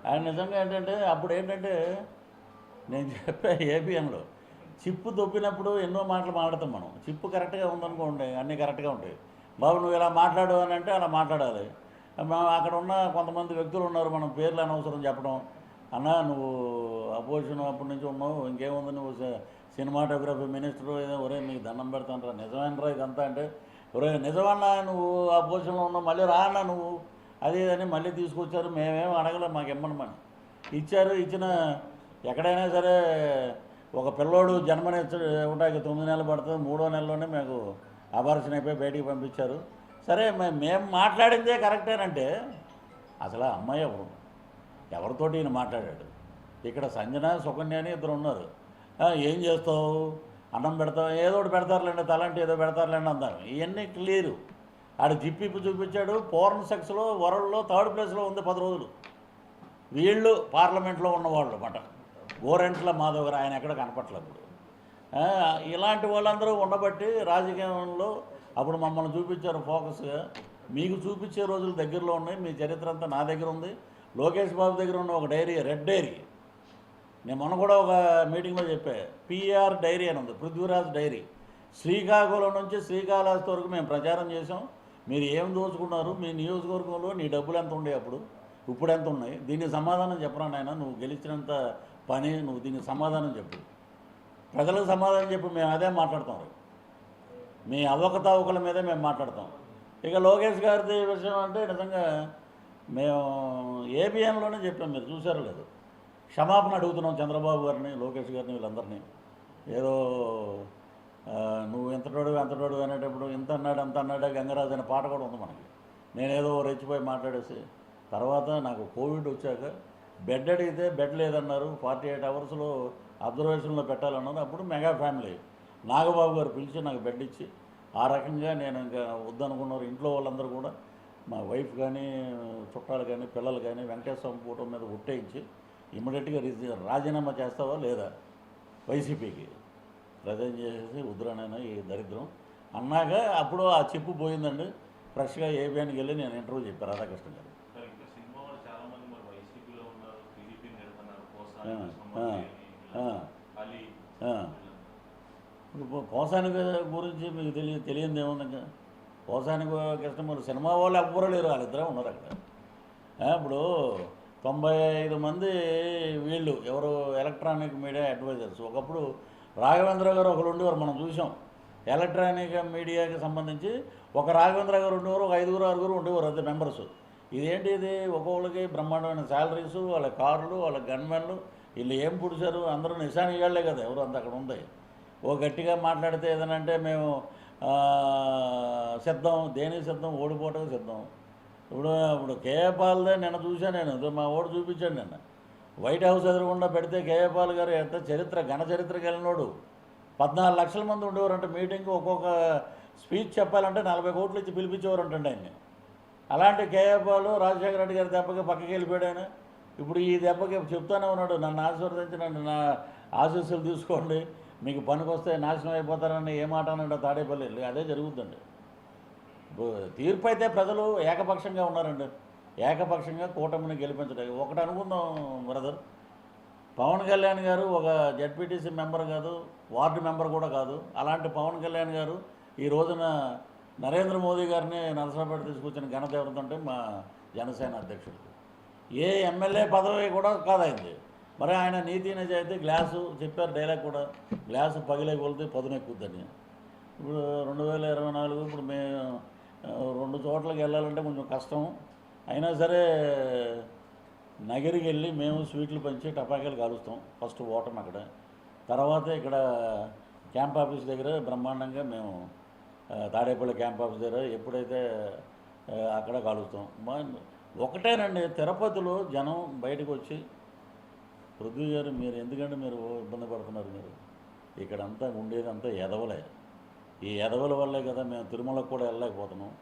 ఆయన నిజంగా ఏంటంటే అప్పుడు ఏంటంటే నేను చెప్పే ఏబిఎన్లో చిప్పు దొబ్బినప్పుడు ఎన్నో మాటలు మాట్లాడతాం మనం. చిప్పు కరెక్ట్గా ఉందనుకోండి, అన్నీ కరెక్ట్గా ఉంటాయి. బాబు నువ్వు ఇలా మాట్లాడు అని అంటే అలా మాట్లాడాలి. అక్కడ ఉన్న కొంతమంది వ్యక్తులు ఉన్నారు, మనం పేర్లు అనవసరం చెప్పడం. అన్న నువ్వు అపోజిషన్ అప్పటి నుంచి ఉన్నావు, ఇంకేముంది నువ్వు సినిమాటోగ్రఫీ మినిస్టర్ ఏదో, ఒరే మీకు దండం పెడతానరా నిజమేనరా ఇదంతా అంటే, ఒరే నిజమన్నా నువ్వు అపోజిషన్లో ఉన్నావు, మళ్ళీ రా అన్న నువ్వు అది అని మళ్ళీ తీసుకొచ్చారు. మేమేం అడగలే, మాకు ఇమ్మనమని ఇచ్చారు. ఇచ్చిన ఎక్కడైనా సరే ఒక పిల్లోడు జన్మనివ్వడానికి 9 నెలలు పడుతుంది, 3వ నెలలోనే మాకు అబార్షన్ అయిపోయి బయటికి పంపించారు. సరే మేము మాట్లాడిందే కరెక్టేనంటే అసలు ఆ అమ్మాయి ఎవరితోటి ఈయన మాట్లాడాడు? ఇక్కడ సంజన సుకన్య అని ఇద్దరు ఉన్నారు. ఏం చేస్తావు, అన్నం పెడతావు, ఏదో ఒకటి పెడతారులేండి, తలంటి ఏదో పెడతారులేండి అందాం. ఇవన్నీ క్లియరు. ఆడు జిప్పిప్పు చూపించాడు. పోర్న్ సెక్స్లో వరల్డ్లో 3rd ప్లేస్లో ఉంది 10 రోజులు. వీళ్ళు పార్లమెంట్లో ఉన్నవాళ్ళు అన్నమాట. గోరెంట్ల మాధవ్ గారు, ఆయన ఎక్కడ కనపట్లేదు. ఇలాంటి వాళ్ళందరూ ఉండబట్టి రాజకీయంలో అప్పుడు మమ్మల్ని చూపించారు ఫోకస్గా. మీకు చూపించే రోజులు దగ్గరలో ఉన్నాయి. మీ చరిత్ర అంతా నా దగ్గర ఉంది. లోకేష్ బాబు దగ్గర ఉన్న ఒక డైరీ, రెడ్ డైరీ, నేను మొన్న కూడా ఒక మీటింగ్లో చెప్పా, పిఆర్ డైరీ అని ఉంది, పృథ్వీరాజ్ డైరీ. శ్రీకాకుళం నుంచి శ్రీకాళహస్తి వరకు మేము ప్రచారం చేసాం. మీరు ఏం దోచుకున్నారు, మీ నియోజకవర్గంలో నీ డబ్బులు ఎంత ఉండే అప్పుడు, ఇప్పుడు ఎంత ఉన్నాయి, దీనికి సమాధానం చెప్పరా నాయన, నువ్వు గెలిచినంత పని, నువ్వు దీనికి సమాధానం చెప్పు, ప్రజలకు సమాధానం చెప్పు. మేము అదే మాట్లాడతాం, మీ అవకతవకల మీదే మేము మాట్లాడతాం. ఇక లోకేష్ గారిది విషయం అంటే నిజంగా మేము ఏబిఎన్లోనే చెప్పాం, మీరు చూసారో లేదు, క్షమాపణ అడుగుతున్నాం చంద్రబాబు గారిని, లోకేష్ గారిని, వీళ్ళందరినీ. ఏదో నువ్వు ఎంతటోడు అనేటప్పుడు ఇంత అన్నాడు అంత అన్నాడే గంగరాజు అనే పాట కూడా ఉంది మనకి. నేనేదో రెచ్చిపోయి మాట్లాడేసి తర్వాత నాకు కోవిడ్ వచ్చాక బెడ్ అడిగితే బెడ్ లేదన్నారు, 48 అవర్స్లో అబ్జర్వేషన్లో పెట్టాలన్నారు. అప్పుడు మెగా ఫ్యామిలీ నాగబాబు గారు పిలిచి నాకు బెడ్ ఇచ్చి, ఆ రకంగా నేను ఇంకా వద్దనుకున్నారు. ఇంట్లో వాళ్ళందరూ కూడా, మా వైఫ్ కానీ, చుట్టాలు కానీ, పిల్లలు కానీ వెంకటేశ్వర ఫోటో మీద ఒట్టేయించి ఇమ్మీడియట్గా రాజీనామా చేస్తావా లేదా వైసీపీకి ప్రజెంట్ చేసేసి ఉద్రానైనా ఈ దరిద్రం అన్నాక అప్పుడు ఆ చెప్పు పోయిందండి. ఫ్రెష్గా ఏబిఎన్కి వెళ్ళి నేను ఇంటర్వ్యూ చెప్పాను రాధాకృష్ణ గారు. పోసాని గురించి మీకు తెలియదు ఏముంది. ఇంకా పోసాని కృష్ణమూర్తి సినిమా వాళ్ళు ఎవ్వరూ లేరు, వాళ్ళిద్దరే ఉన్నారు అక్కడ. ఇప్పుడు 95 మంది వీళ్ళు ఎవరు ఎలక్ట్రానిక్ మీడియా అడ్వైజర్స్. ఒకప్పుడు రాఘవేంద్ర గారు ఒకరు ఉండేవారు, మనం చూసాం. ఎలక్ట్రానిక్ మీడియాకి సంబంధించి ఒక రాఘవేంద్ర గారు ఉండేవారు, ఒక 5-6 ఉండేవారు అంతే మెంబర్స్. ఇదేంటి ఇది, ఒక్కొక్కరికి బ్రహ్మాండమైన శాలరీసు, వాళ్ళ కార్లు, వాళ్ళ గన్మెన్లు, వీళ్ళు ఏం పుడిచారు, అందరూ నిశాని ఇవ్వాళ్లే కదా ఎవరు అంత అక్కడ ఉంది. ఓ గట్టిగా మాట్లాడితే ఏదనంటే మేము సిద్ధం, దేనికి సిద్ధం, ఓడిపోవటం సిద్ధం. ఇప్పుడు కేఏ పాల్దే నిన్న చూశాను నేను, మా ఓటు చూపించాడు నిన్న. వైట్ హౌస్ ఎదురుగుండా పెడితే కేఏ పాల్ గారు ఎంత ఘన చరిత్ర కలిగినోడు. 14 లక్షల మంది ఉండేవారంటే మీటింగ్కి, ఒక్కొక్క స్పీచ్ చెప్పాలంటే 40 కోట్లు ఇచ్చి పిలిపించేవారంటండి ఆయన్ని. అలాంటి కేఏ పాల్ రాజశేఖర రెడ్డి గారి దెబ్బకి పక్కకి వెళ్ళిపోయాడు ఆయన. ఇప్పుడు ఈ దెబ్బకి చెప్తానే ఉన్నాడు, నన్ను ఆశీర్వదించి నన్ను నా ఆశీస్సులు తీసుకోండి, మీకు పనికొస్తే నాశనం అయిపోతారని ఏ మాట అన్నాడు తాడేపల్లి. అదే జరుగుతుందండి. తీర్పు అయితే ప్రజలు ఏకపక్షంగా ఉన్నారండి. ఏకపక్షంగా కూటమిని గెలిపించడానికి ఒకటి అనుకుందాం బ్రదర్, పవన్ కళ్యాణ్ గారు ఒక జెడ్పీటీసీ మెంబర్ కాదు, వార్డు మెంబర్ కూడా కాదు. అలాంటి పవన్ కళ్యాణ్ గారు ఈ రోజున నరేంద్ర మోదీ గారిని నరసరావుపేట తీసుకొచ్చిన ఘనత ఎవరిదంటే మా జనసేన అధ్యక్షుడు. ఏ ఎమ్మెల్యే పదవి కూడా కాదైంది. మరి ఆయన నీతి నిజాయితీ, గ్లాసు చెప్పారు డైలాగ్ కూడా, గ్లాసు పగిలే కొలితే పదును ఎక్కుద్దని. ఇప్పుడు 2024 ఇప్పుడు మేము 2 చోట్లకి వెళ్ళాలంటే కొంచెం కష్టం. అయినా సరే నగిరికి వెళ్ళి మేము స్వీట్లు పంచి టపాకాయలు కాలుస్తాం. ఫస్ట్ ఓటమి అక్కడ, తర్వాత ఇక్కడ క్యాంప్ ఆఫీస్ దగ్గర బ్రహ్మాండంగా మేము తాడేపల్లి క్యాంప్ ఆఫీస్ దగ్గర ఎప్పుడైతే అక్కడ కాలుస్తాం. ఒకటేనండి, తిరుపతిలో జనం బయటకు వచ్చి, పృథ్వీ గారు మీరు ఎందుకంటే మీరు ఇబ్బంది పడుతున్నారు, మీరు ఇక్కడంతా ఉండేదంతా ఎదవలే, ఈ ఎదవల వల్లే కదా మేము తిరుమలకు కూడా వెళ్ళలేకపోతున్నాం.